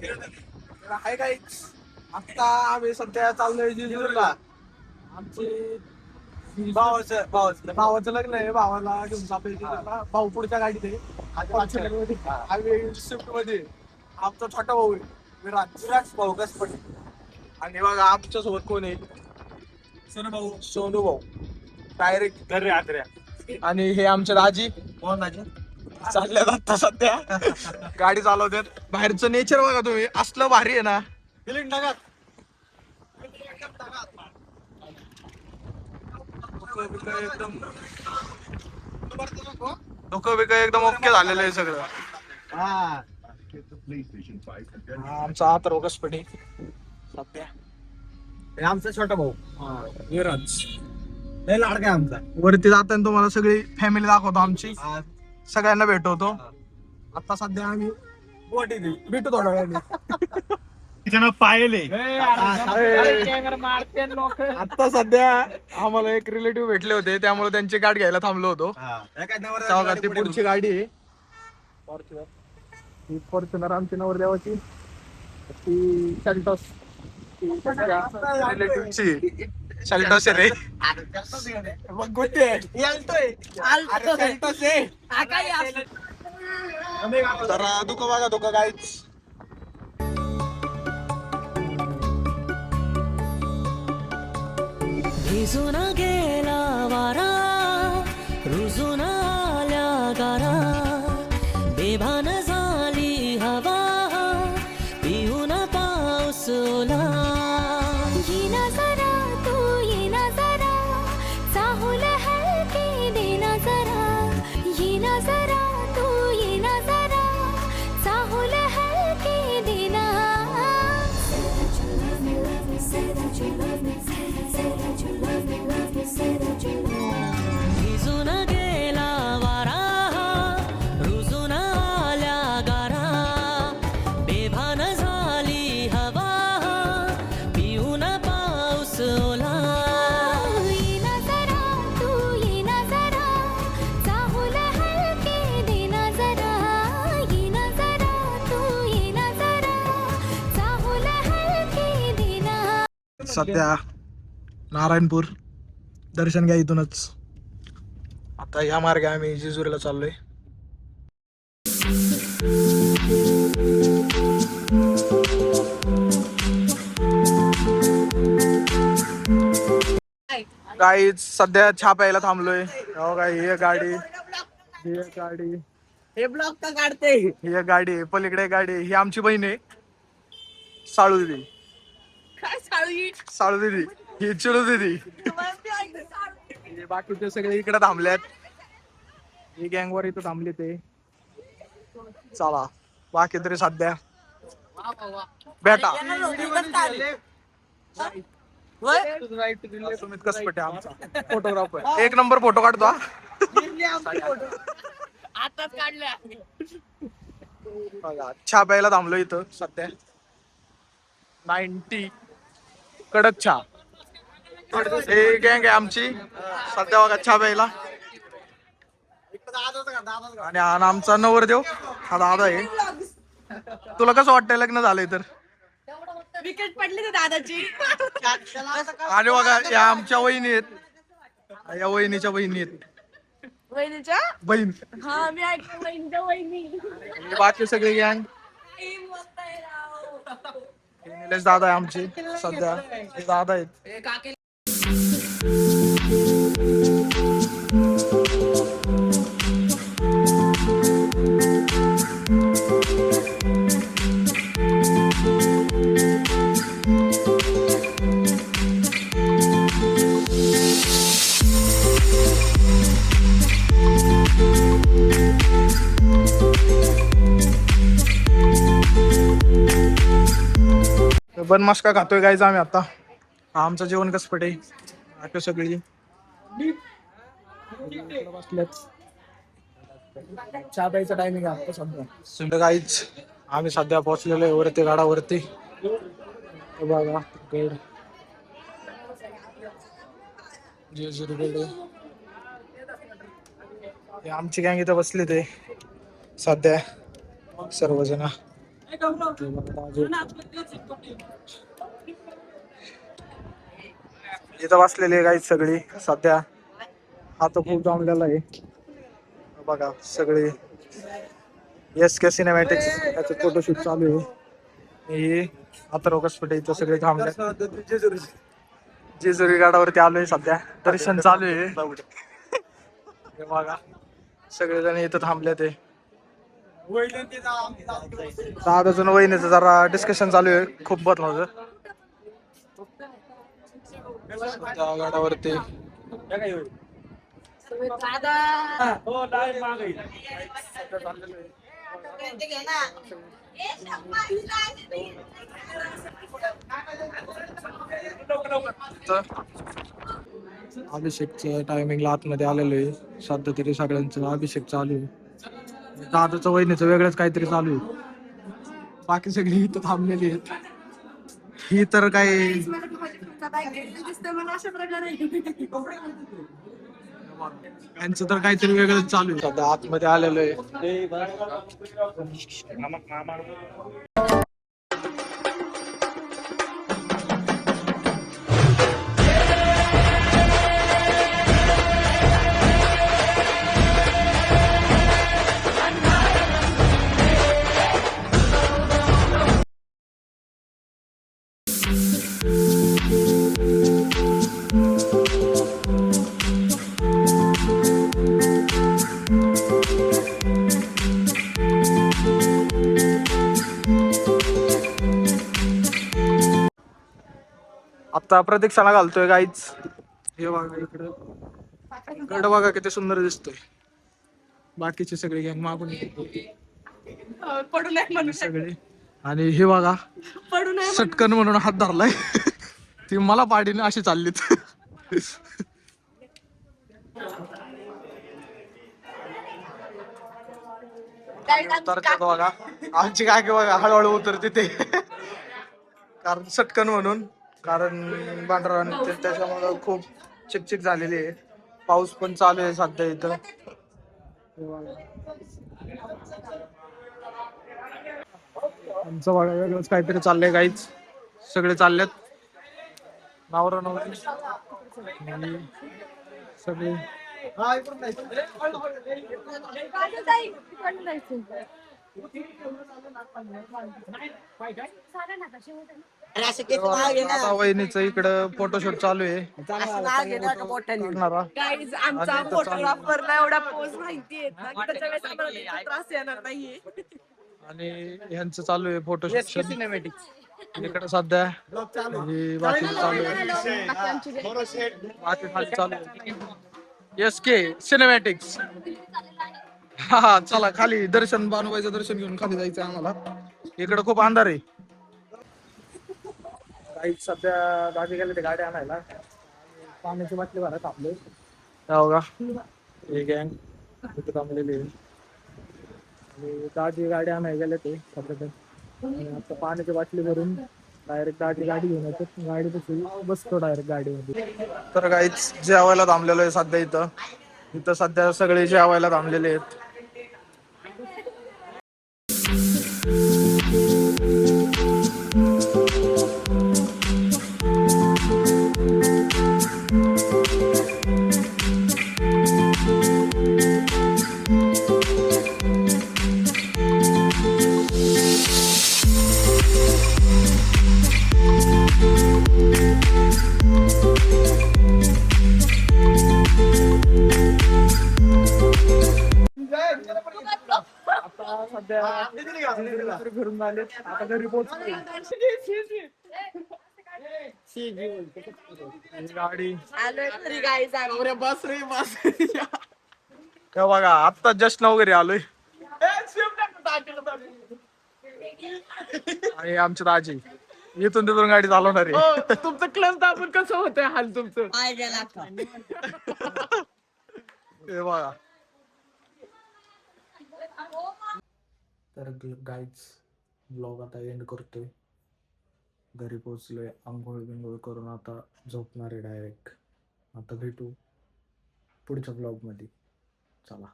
Hi guys, आता आम्ही सध्या चाललोय जेजुरीला. आमची भावाचं लग्न आहे. भावाला घेऊन चाललोय जेजुरीला. भाऊ पुढच्या गाडीत आहे. आम्ही स्विफ्ट मध्ये. आमचा छोटा भाऊ आहे विराट भाऊ कसपटे. आणि बघा आमच्या सोबत कोण आहे? सोनू भाऊ डायरेक्ट घरी आदऱ्या. आणि हे आमचे दाजी चालल्यात आता सध्या गाडी चालवतात. बाहेरचं नेचर बघा तुम्ही, असलं भारी आहे ना. डोकं बिकं एकदम ओके झालेलं आहे सगळं. आमचा आता कसपटे सध्या. आमचा छोटा भाऊ विराज लय लाडका आमचा. वरती जाताना तुम्हाला सगळी फॅमिली दाखवतो आमची. सगळ्यांना भेटवतो. आता सध्या आम्ही भेटू थोड्या वेळाने. पाहिले आता सध्या आम्हाला एक रिलेटिव्ह भेटले होते, त्यामुळे त्यांची गाडी घ्यायला थांबलो होतो. तेव्हा ती पुढची गाडी आहे फॉर्च्युनर आमची नवरदेवाची. ती शल्टॉस रिलेटिव्हची शल्टॉस आहे रे. मग गोटे जरा दुःख बघा दुःख काहीच. भिजून गेला वारा, रुजून आल्या गारा, बेभान झाली हवा, पिऊन पाऊस ओला. येना जरा तू येना जरा, चाहूल हलके देना जरा. येना जरा तू येना जरा, चाहूल हलके देना. भिजून गेला वारा, रुजून आल्या गारा, बेभान झाली हवा, पिऊन पाऊस ओला. येना जरा तू येना जरा, चाहूल हलके देना जरा. येना जरा तू येना जरा, चाहूल हलके देना. सध्या नारायणपूर दर्शन घ्या इथूनच. आता या मार्गे आम्ही जेजुरीला चाललोय. गाई सध्या चहा प्यायला थांबलोय. हो गाई, ही गाडी ही गाडी हे ब्लॉग का काढते. ही गाडी आहे, पलीकडे गाडी आहे. ही आमची बहीण आहे साळू दिदी. साळू दिदी ही चिरू दिदी. हे बाकीचे सगळे इकडे थांबलेत. ही गँगवर इथं थांबले ते. चला बाकी तरी सध्या बेटा सुमित कसपटे आमचा फोटोग्राफर. एक नंबर फोटो काढतो हा. बघा चहा प्यायला थांबलो इथं सध्या. 90 कडक चहा. हे गँग आहे आमची सध्या बघा चहा प्यायला. आणि हा आमचा नवरदेव हा दादा आहे. तुला कसं वाटतंय लग्न झालंय तर? विकेट पडली तर दादाची. आणि बघा या आमच्या वहिनी आहेत. या वहिनीच्या बहिणी आहेत. वहिनीच्या बहीण. हा मी ऐकलं वहिनीच्या वहिनी. आणि बाकी सगळे गँग. निलेश दादा आहे आमचे सध्या. हे दादा आहेत. बनमस्का खातोय गायचं आम्ही आता. हा आमचं जेवण कसपटे. आता सगळी बसल्यात. चहा प्यायचा टायमिंग आहे आता सध्या. गाईच आम्ही सध्या पोहोचलेलो आहे वरती गडावरती. बघा गड जेजुरी गड. आमची गँग इथं बसली ते सध्या सर्वजण. इथं बसलेली काही सगळी सध्या हा तो खूप जमलेला आहे बघा सगळे SK सिनेमॅटिक्स याचे फोटोशूट चालू आहे हे आता रोकसपटे इथं सगळे थांबले जेजुरी गडावरती आलोय सध्या दर्शन चालू आहे हे बघा सगळेजण इथं थांबले ते 6 जण वहिनीचं जरा डिस्कशन चालू आहे खूप महत्वाचं त्या गडावरती अभिषेकच्या टायमिंगला आतमध्ये आलेलो आहे सध्या तरी सगळ्यांचं अभिषेक चालू आहे दादाचं वहिनीचं वेगळंच काहीतरी चालू आहे बाकी सगळी इथं थांबलेली आहेत ही तर काय मला अशा प्रकारे यांचं तर काहीतरी वेगळंच चालू आहे सध्या आतमध्ये आलेलो आहे आता प्रदक्षिणा घालतोय गाईच हे बघा इकडं गड बघा किती सुंदर दिसतोय बाकीचे सगळे गँग मागून पडू नये म्हणून सगळे आणि हे बघा पडू नये सटकन म्हणून हात धरलाय ती मला पाडीने अशी चाललीत उतरतात बघा आमची काय की बघा हळूहळू उतरते ते कारण सटकन म्हणून कारण भांडरा त्याच्यामुळे खूप चिकचिक झालेली आहे पाऊस पण चालू आहे सध्या इथं आमचं बघा वेगळंच काहीतरी चाललंय काहीच सगळे चाललेत नवरा नवरी सगळे आता वहिनीचं इकडं फोटोशूट चालू आहे काढणारा. गाईज आमचा आणि इथं फोटोग्राफरला एवढा पोज माहितीये ना की त्याच्या वेळेस आम्हाला त्याचा त्रास येणार नाहीये आणि ह्यांचं चालू आहे फोटोशूट सिनेमॅटिक्स इकडे सध्या हे बाकी चालू आहे बाकी खाली चालू आहे SK सिनेमॅटिक्स हा चला खाली दर्शन बानुबाईचं दर्शन घेऊन खाली जायचं आम्हाला इकडे खूप अंधार आहे काही सध्या दादी गेले ते गाडी आणायला पाण्याची बाटली भरत आपले बघा हे गँग तिथे थांबलेली आहे आणि दादी गाडी आणायला गेले ते सध्या आणि आता पाण्याची बाटली भरून डायरेक्ट दादी गाडी घेऊन येतात गाडी तशी बसतो डायरेक्ट गाडीमध्ये तर काहीच जेवायला थांबलेलो आहे सध्या इथं सध्या सगळे जेवायला थांबलेले आहेत आता सध्या घरून आले आता घरी पोहोचले गाडी आलोय घरी गाईज आम्ही बस रे बस बघा आता जस्ट वगैरे आलोय आणि आमच्या दाजी इथून तिथून गाडी चालवणार आहे तुमचं क्लच दाबून कसं होतंय हाल तुमचं हे बघा तर गाईच ब्लॉग आता एंड करतोय घरी पोहोचलोय आंघोळ बिंघोळ करून आता झोपणार आहे डायरेक्ट आता भेटू पुढच्या ब्लॉग मध्ये चला